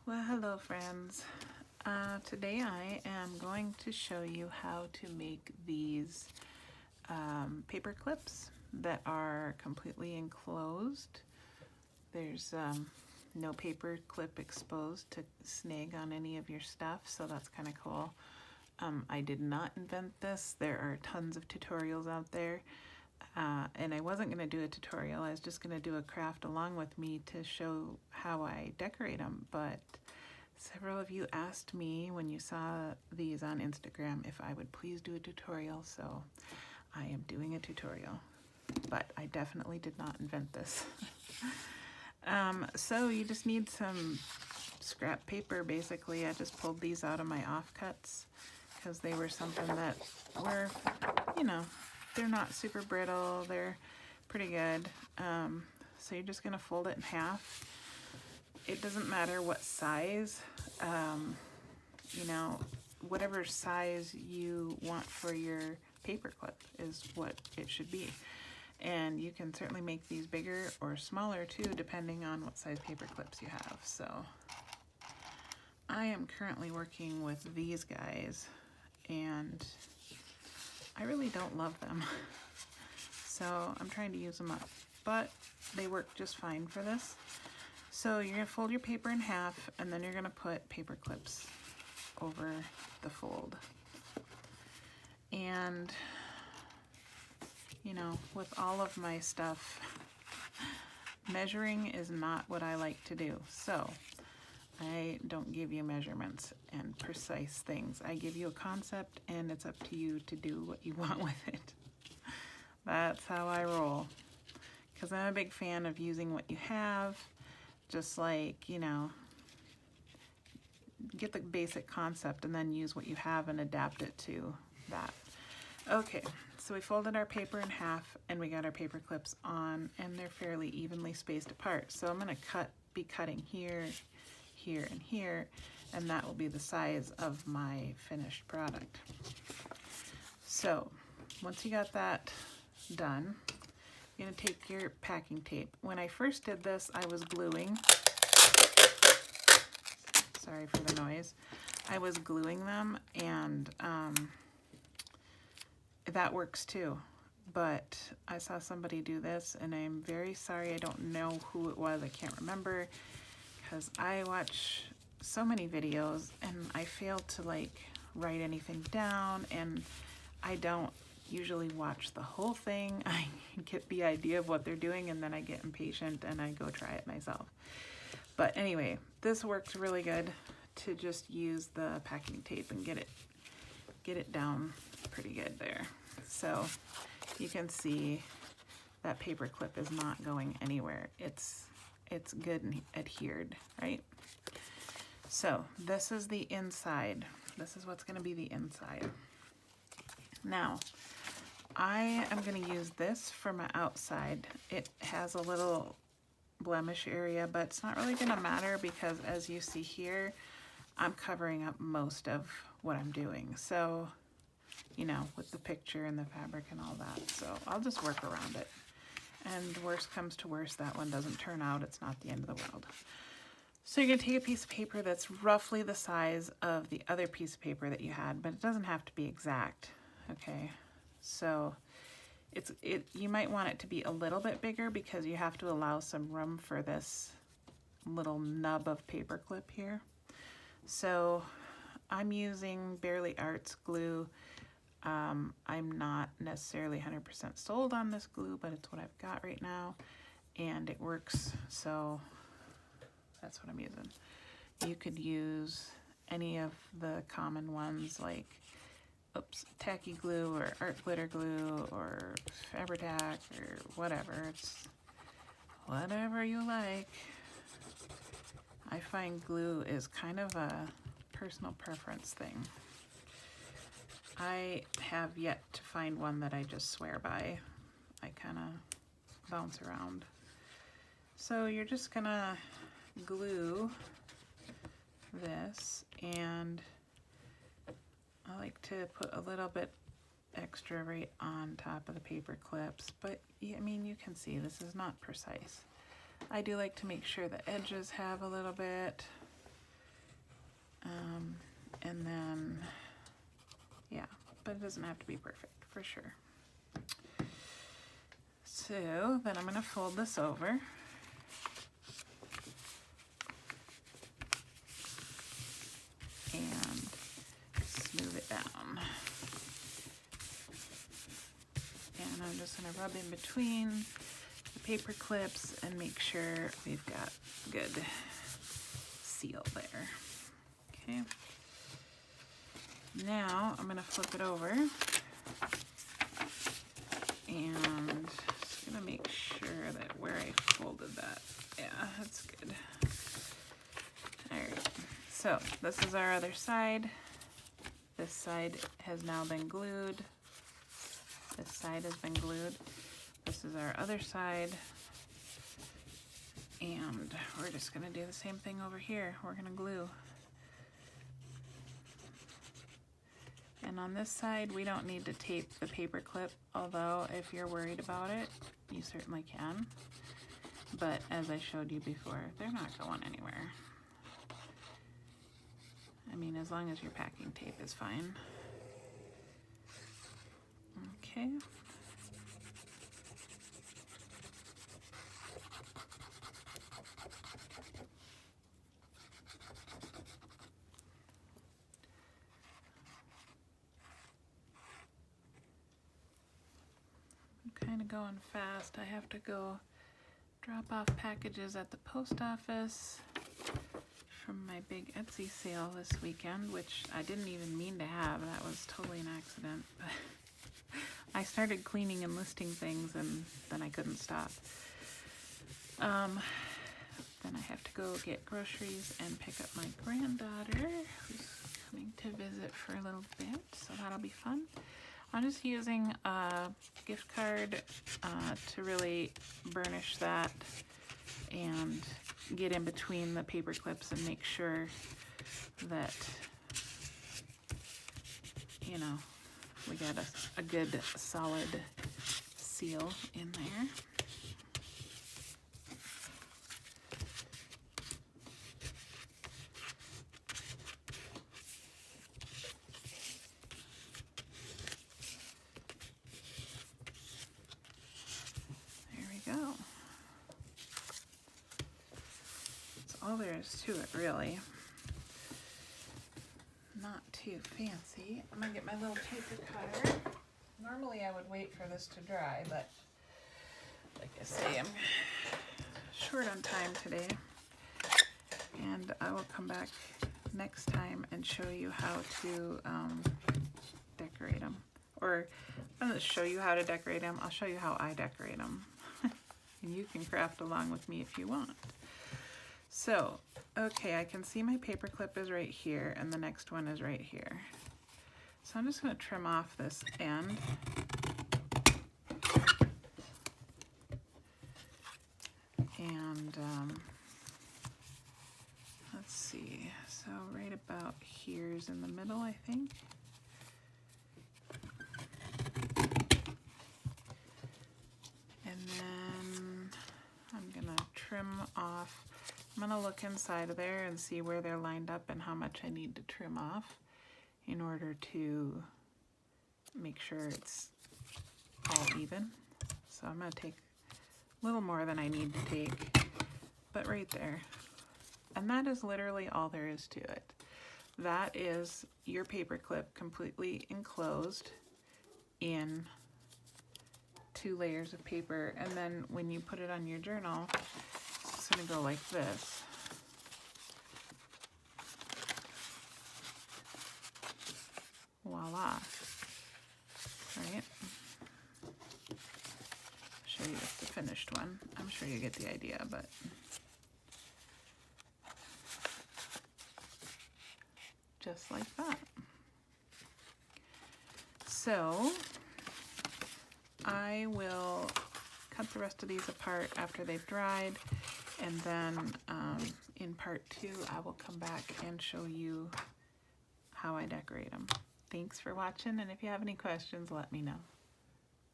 Well, hello friends. Today I am going to show you how to make these paper clips that are completely enclosed. There's no paper clip exposed to snag on any of your stuff, so that's kind of cool. I did not invent this. There are tons of tutorials out there. And I wasn't going to do a tutorial. I was just going to do a craft along with me to show how I decorate them. But several of you asked me when you saw these on Instagram if I would please do a tutorial. So I am doing a tutorial. But I definitely did not invent this. So you just need some scrap paper, basically. I just pulled these out of my offcuts because they were something that were, you know, they're not super brittle, they're pretty good. So you're just gonna fold it in half. It doesn't matter what size, you know, whatever size you want for your paper clip is what it should be. And you can certainly make these bigger or smaller too, depending on what size paper clips you have. So I am currently working with these guys, and I really don't love them. So I'm trying to use them up, but they work just fine for this. So you're gonna fold your paper in half, and then you're gonna put paper clips over the fold. And you know, with all of my stuff, measuring is not what I like to do. So I don't give you measurements and precise things. I give you a concept, and it's up to you to do what you want with it. That's how I roll. Because I'm a big fan of using what you have, just like, you know, get the basic concept and then use what you have and adapt it to that. Okay, so we folded our paper in half, and we got our paper clips on, and they're fairly evenly spaced apart. So I'm going to be cutting here, here, and here, and that will be the size of my finished product. So once you got that done, you're going to take your packing tape. When I first did this, I was gluing. Sorry for the noise. I was gluing them, and that works too. But I saw somebody do this, and I'm very sorry. I don't know who it was. I can't remember, because I watch so many videos and I fail to like write anything down, and I don't usually watch the whole thing. I get the idea of what they're doing, and then I get impatient and I go try it myself. But anyway, this works really good to just use the packing tape and get it down pretty good there. So you can see that paper clip is not going anywhere. It's good and adhered, right? So this is the inside. This is what's going to be the inside. Now, I am going to use this for my outside. It has a little blemish area, but it's not really going to matter because, as you see here, I'm covering up most of what I'm doing. So, you know, with the picture and the fabric and all that. So I'll just work around it. And worst comes to worst, that one doesn't turn out. It's not the end of the world. So you're going to take a piece of paper that's roughly the size of the other piece of paper that you had, but it doesn't have to be exact, okay? So you might want it to be a little bit bigger because you have to allow some room for this little nub of paper clip here. So I'm using Barely Arts glue. I'm not necessarily 100% sold on this glue, but it's what I've got right now, and it works, so that's what I'm using. You could use any of the common ones like tacky glue or art glitter glue or Fabri-Tac or whatever. It's whatever you like. I find glue is kind of a personal preference thing. I have yet to find one that I just swear by. I kind of bounce around. So you're just gonna glue this, and I like to put a little bit extra right on top of the paper clips, but I mean, you can see this is not precise. I do like to make sure the edges have a little bit, And then, yeah, but it doesn't have to be perfect, for sure. So then I'm going to fold this over. And smooth it down. And I'm just going to rub in between the paper clips and make sure we've got good seal there. Okay. Now I'm going to flip it over and just going to make sure that where I folded that, yeah, that's good. All right, so this is our other side. This side has now been glued. This side has been glued. This is our other side. And we're just gonna do the same thing over here. We're gonna glue. And on this side, we don't need to tape the paper clip, although if you're worried about it, you certainly can. But as I showed you before, they're not going anywhere. I mean, as long as your packing tape is fine. Okay. I'm kind of going fast. I have to go drop off packages at the post office from my big Etsy sale this weekend, which I didn't even mean to have. That was totally an accident. I started cleaning and listing things and then I couldn't stop. Then I have to go get groceries and pick up my granddaughter who's coming to visit for a little bit, so that'll be fun. I'm just using a gift card to really burnish that and get in between the paper clips and make sure that, you know, we got a good solid seal in there. There we go. That's all there is to it, really. Not too fancy. I'm gonna get my little paper cutter. Normally I would wait for this to dry, but like I say, I'm short on time today. And I will come back next time and show you how to decorate them. Or I'm gonna show you how to decorate them. I'll show you how I decorate them. And you can craft along with me if you want. So, okay, I can see my paper clip is right here and the next one is right here. So I'm just going to trim off this end. And let's see, so right about here's in the middle, I think. And then I'm going to trim off. I'm going to look inside of there and see where they're lined up and how much I need to trim off in order to make sure it's all even. So I'm going to take a little more than I need to take, but right there. And that is literally all there is to it. That is your paper clip completely enclosed in 2 layers of paper. And then when you put it on your journal, it's going to go like this. Voila. Right? Show you the finished one. I'm sure you get the idea, but just like that. So I will cut the rest of these apart after they've dried, and then in part 2 I will come back and show you how I decorate them. Thanks for watching, and if you have any questions, let me know.